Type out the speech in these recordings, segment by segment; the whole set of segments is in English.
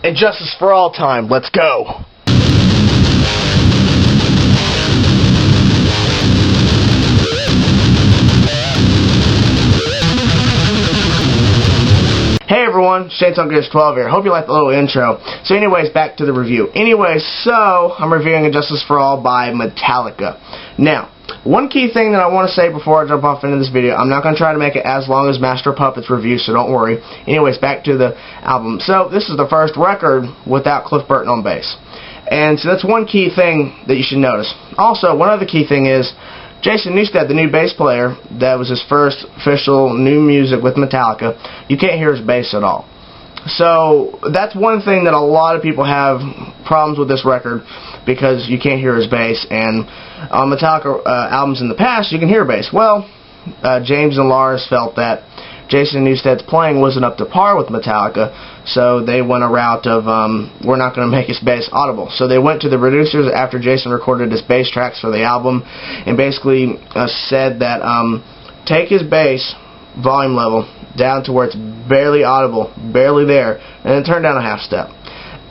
And justice for all time. Let's go. Hey everyone, Shane's12 here. Hope you liked the little intro. So anyways, back to the review. Anyways, so I'm reviewing Injustice for All by Metallica. Now, one key thing that I want to say before I jump off into this video, I'm not going to try to make it as long as Master of Puppets review, so don't worry. Anyways, back to the album. So this is the first record without Cliff Burton on bass. And so that's one key thing that you should notice. Also, one other key thing is, Jason Newsted, the new bass player, that was his first official new music with Metallica, you can't hear his bass at all. So that's one thing that a lot of people have problems with this record, because you can't hear his bass, and on Metallica albums in the past you can hear bass. Well, James and Lars felt that Jason Newsted's playing wasn't up to par with Metallica, so they went a route of, we're not going to make his bass audible. So they went to the producers after Jason recorded his bass tracks for the album, and basically said that, take his bass volume level down to where it's barely audible, barely there, and then turn down a half step.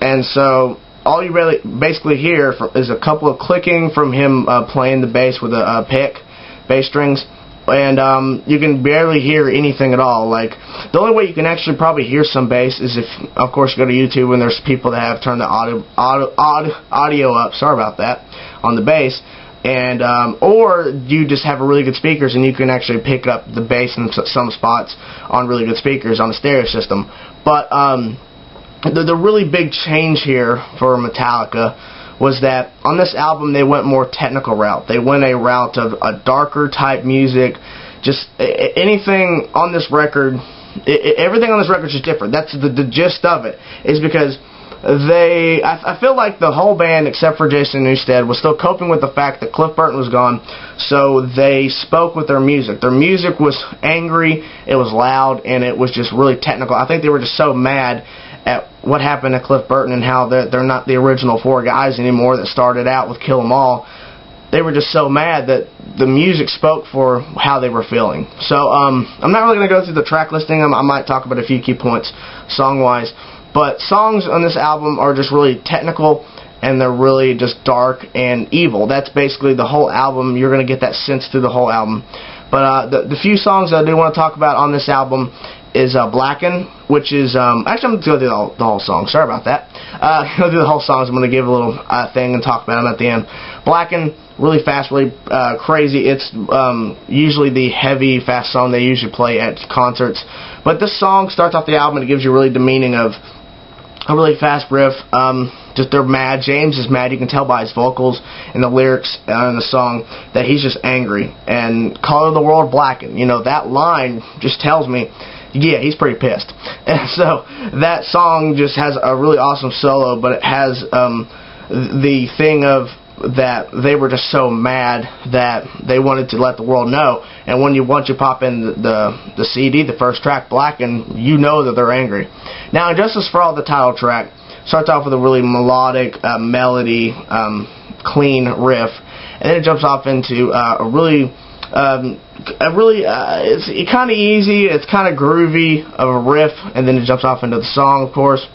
And so all you really basically hear is a couple of clicking from him playing the bass with a pick, bass strings, and you can barely hear anything at all. Like, the only way you can actually probably hear some bass is if, of course, you go to YouTube and there's people that have turned the audio up, sorry about that, on the bass, and or you just have really good speakers and you can actually pick up the bass in some spots on really good speakers on a stereo system. But the really big change here for Metallica was that on this album they went more technical route. They went a route of a darker type music. Just anything on this record, everything on this record is just different. That's the gist of it, is because I feel like the whole band except for Jason Newsted was still coping with the fact that Cliff Burton was gone, so they spoke with their music. Their music was angry, it was loud, and it was just really technical. I think they were just so mad at what happened to Cliff Burton and how they're not the original four guys anymore that started out with Kill 'Em All. They were just so mad that the music spoke for how they were feeling. So I'm not really going to go through the track listing. I might talk about a few key points song-wise. But songs on this album are just really technical, and they're really just dark and evil. That's basically the whole album. You're going to get that sense through the whole album. But the few songs I do want to talk about on this album is Blacken, which is, actually I'm going to go through the whole song, sorry about that. Go through the whole songs, I'm going to give a little thing and talk about them at the end. Blacken, really fast, really crazy. It's usually the heavy, fast song they usually play at concerts. But this song starts off the album and it gives you really the meaning of a really fast riff. Just they're mad. James is mad. You can tell by his vocals and the lyrics in the song that he's just angry. And color the world blackened. You know, that line just tells me, yeah, he's pretty pissed. And so that song just has a really awesome solo, but it has the thing of that they were just so mad that they wanted to let the world know. And once you pop in the CD, the first track, Blacken, you know that they're angry. Now, Injustice for All, the title track, starts off with a really melodic melody, clean riff, and then it jumps off into it's kind of easy, it's kind of groovy of a riff, and then it jumps off into the song, of course.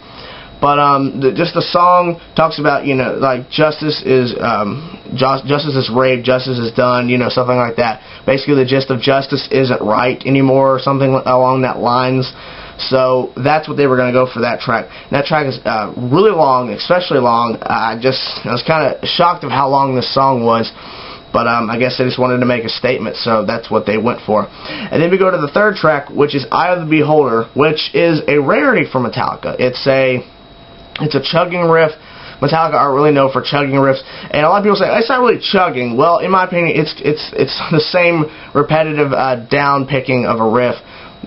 But just the song talks about, you know, like justice is raped, justice is done, you know, something like that. Basically, the gist of justice isn't right anymore, or something along that lines. So that's what they were going to go for that track. And that track is really long, especially long. I was kind of shocked of how long this song was. But I guess they just wanted to make a statement, so that's what they went for. And then we go to the third track, which is Eye of the Beholder, which is a rarity for Metallica. It's a chugging riff. Metallica aren't really known for chugging riffs, and a lot of people say it's not really chugging. Well, in my opinion, it's the same repetitive down picking of a riff.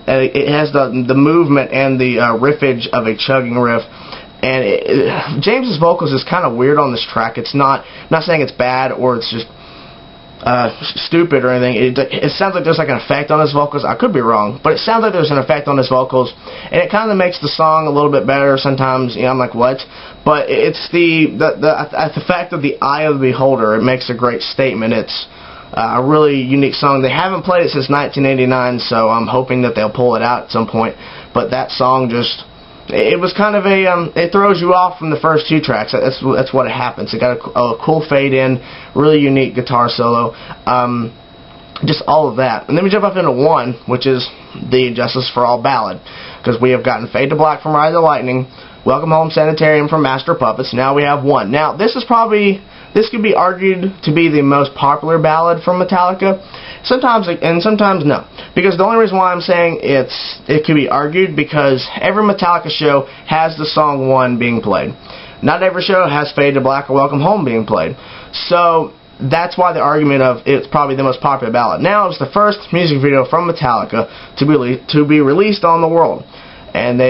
It has the movement and the riffage of a chugging riff. And James's vocals is kind of weird on this track. I'm not saying it's bad or it's just stupid or anything. It sounds like there's like an effect on his vocals. I could be wrong, but it sounds like there's an effect on his vocals, and it kind of makes the song a little bit better sometimes. You know, I'm like, what? But it's the fact of the Eye of the Beholder. It makes a great statement. It's a really unique song. They haven't played it since 1989, so I'm hoping that they'll pull it out at some point. But that song just it was kind of it throws you off from the first two tracks. That's what it happens. It got a cool fade in, really unique guitar solo, just all of that. And then we jump up into 1, which is the Justice for All ballad, because we have gotten Fade to Black from Ride the Lightning, Welcome Home Sanitarium from Master of Puppets. Now we have 1. Now this could be argued to be the most popular ballad from Metallica. Sometimes and sometimes no. Because the only reason why I'm saying it could be argued, because every Metallica show has the song 1 being played. Not every show has Fade to Black or Welcome Home being played. So that's why the argument of it's probably the most popular ballad. Now it's the first music video from Metallica to be released on the world. And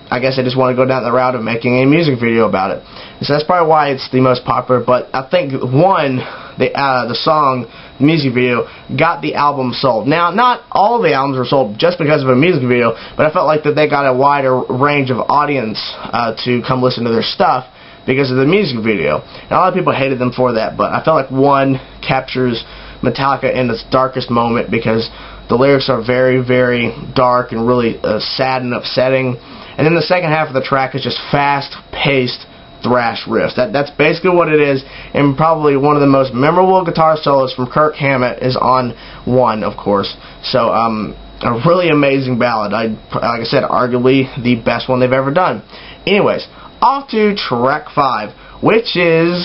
I guess I just want to go down the route of making a music video about it. So that's probably why it's the most popular. But I think the song, the music video, got the album sold. Now, not all of the albums were sold just because of a music video, but I felt like that they got a wider range of audience to come listen to their stuff because of the music video. And a lot of people hated them for that, but I felt like 1 captures Metallica in its darkest moment, because the lyrics are very, very dark and really sad and upsetting. And then the second half of the track is just fast-paced thrash riffs. That's basically what it is, and probably one of the most memorable guitar solos from Kirk Hammett is on 1, of course. So, a really amazing ballad. Like I said, arguably the best one they've ever done. Anyways, off to track 5, which is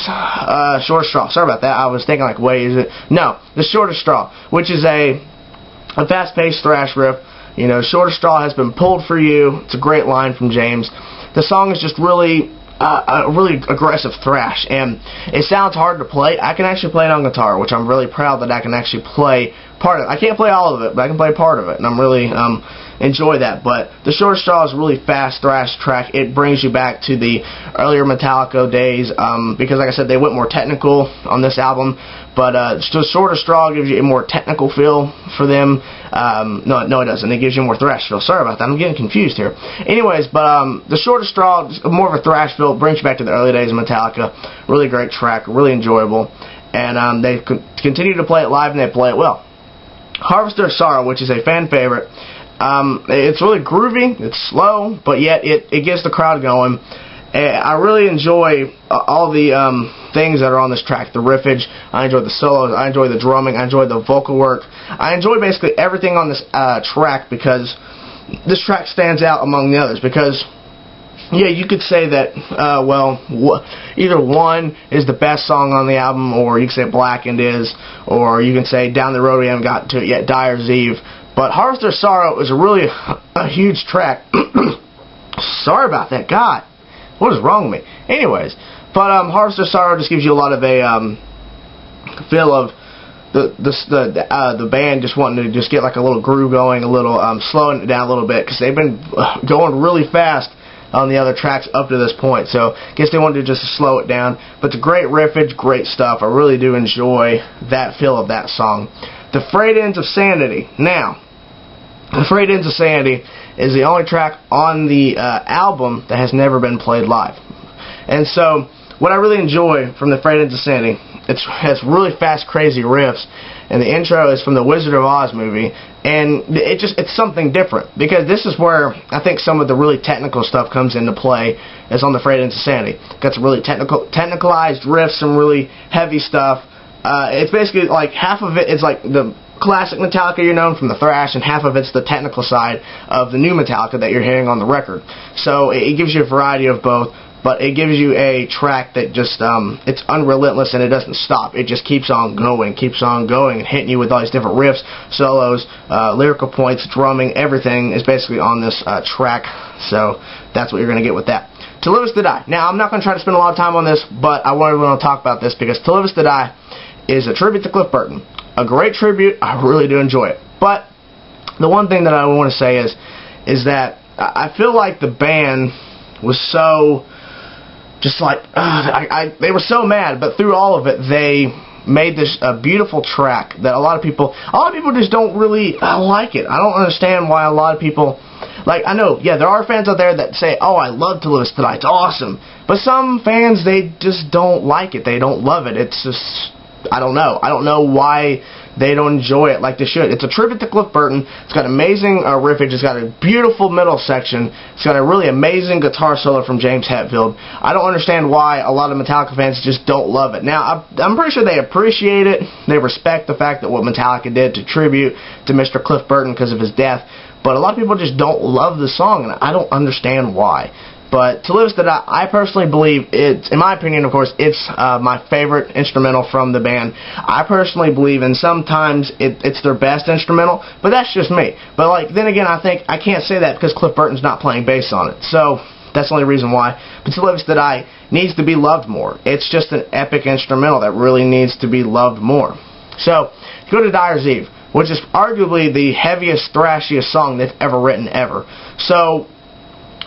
Shortest Straw. Sorry about that. I was thinking like, wait, is it? No, The Shortest Straw, which is a fast-paced thrash riff. You know, Shortest Straw has been pulled for you. It's a great line from James. The song is just really a really aggressive thrash, and it sounds hard to play. I can actually play it on guitar, which I'm really proud that I can actually play part of it. I can't play all of it, but I can play part of it, and I'm really enjoy that. But The Shortest Straw is a really fast thrash track. It brings you back to the earlier Metallica days, because like I said, they went more technical on this album, but The Shortest Straw gives you a more technical feel for them. No, it doesn't. It gives you more thrash feel. Sorry about that. I'm getting confused here. Anyways, but The Shortest Straw is more of a thrash feel. It brings you back to the early days of Metallica. Really great track. Really enjoyable. And they continue to play it live, and they play it well. Harvester of Sorrow, which is a fan favorite. It's really groovy. It's slow, but yet it gets the crowd going. I really enjoy all the things that are on this track. The riffage, I enjoy the solos, I enjoy the drumming, I enjoy the vocal work. I enjoy basically everything on this track, because this track stands out among the others. Because, yeah, you could say that, either 1 is the best song on the album, or you could say Blackened is, or you can say Down the Road We Haven't Gotten to It Yet, Dyer's Eve. But Harvester of Sorrow is a really a huge track. Sorry about that, God. What is wrong with me? Anyways, but Harvester of Sorrow just gives you a lot of a feel of the band just wanting to just get like a little groove going, a little slowing it down a little bit, because they've been going really fast on the other tracks up to this point. So I guess they wanted to just slow it down. But it's a great riffage, great stuff. I really do enjoy that feel of that song. The Frayed Ends of Sanity. Now, The Frayed Ends of Sanity is the only track on the album that has never been played live. And so, what I really enjoy from The Frayed Ends of Sanity, it has really fast, crazy riffs, and the intro is from the Wizard of Oz movie, and it's something different, because this is where I think some of the really technical stuff comes into play, is on The Frayed Ends of Sanity. Got some really technicalized riffs, some really heavy stuff. It's basically like half of it is like the classic Metallica you're known from the thrash, and half of it's the technical side of the new Metallica that you're hearing on the record. So it gives you a variety of both, but it gives you a track that just, it's unrelentless, and it doesn't stop. It just keeps on going, and hitting you with all these different riffs, solos, lyrical points, drumming, everything is basically on this track. So that's what you're going to get with that. To Live Is To Die. Now, I'm not going to try to spend a lot of time on this, but I want to talk about this, because To Live Is To Die is a tribute to Cliff Burton. A great tribute. I really do enjoy it. But the one thing that I want to say is that I feel like the band was so just like they were so mad, but through all of it they made this beautiful track that a lot of people just don't really like it. I don't understand why a lot of people, like, I know, yeah, there are fans out there that say, oh, I love To Live Is To Die, it's awesome. But some fans, they just don't like it. They don't love it. It's just, I don't know. I don't know why they don't enjoy it like they should. It's a tribute to Cliff Burton. It's got amazing riffage. It's got a beautiful middle section. It's got a really amazing guitar solo from James Hetfield. I don't understand why a lot of Metallica fans just don't love it. Now, I'm pretty sure they appreciate it. They respect the fact that what Metallica did to tribute to Mr. Cliff Burton because of his death. But a lot of people just don't love the song, and I don't understand why. But To Live Is To Die, I personally believe it's, in my opinion, of course, it's my favorite instrumental from the band. I personally believe, and sometimes it's their best instrumental, but that's just me. But like, then again, I think I can't say that because Cliff Burton's not playing bass on it. So that's the only reason why. But To Live Is To Die needs to be loved more. It's just an epic instrumental that really needs to be loved more. So go to Dyer's Eve, which is arguably the heaviest, thrashiest song they've ever written ever. So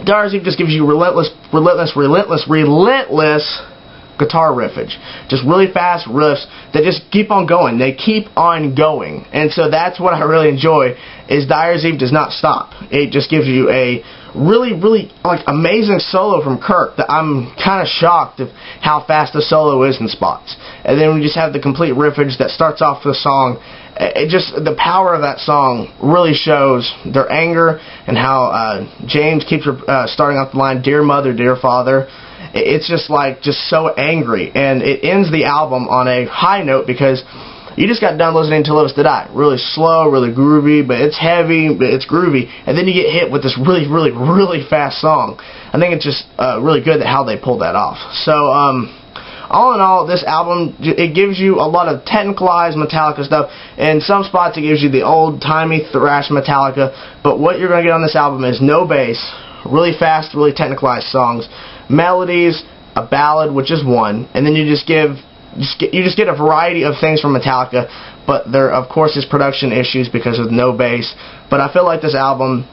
Dyer's Eve just gives you relentless guitar riffage. Just really fast riffs that just keep on going. They keep on going. And so that's what I really enjoy, is Dyer's Eve does not stop. It just gives you a really like amazing solo from Kirk that I'm kind of shocked of how fast the solo is in spots. And then we just have the complete riffage that starts off the song. It just, the power of that song really shows their anger and how James keeps starting off the line, "Dear Mother, Dear Father." It's just like, just so angry, and it ends the album on a high note because you just got done listening to Live Is To Die. Really slow, really groovy, but it's heavy, but it's groovy, and then you get hit with this really fast song. I think it's just really good at how they pulled that off. So, all in all, this album, it gives you a lot of technicalized Metallica stuff. In some spots, it gives you the old-timey thrash Metallica. But what you're going to get on this album is no bass, really fast, really technicalized songs, melodies, a ballad, which is one, and then you just get a variety of things from Metallica. But there, of course, is production issues because of no bass. But I feel like this album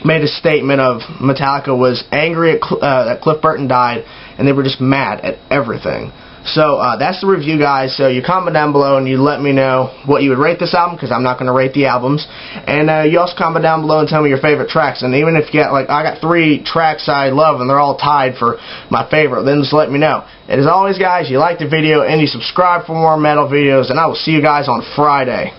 made a statement of Metallica was angry that Cliff Burton died, and they were just mad at everything. So that's the review, guys. So you comment down below and you let me know what you would rate this album, because I'm not going to rate the albums. And you also comment down below and tell me your favorite tracks. And even if you got, like, I got 3 tracks I love and they're all tied for my favorite, then just let me know. And as always, guys, you like the video and you subscribe for more metal videos, and I will see you guys on Friday.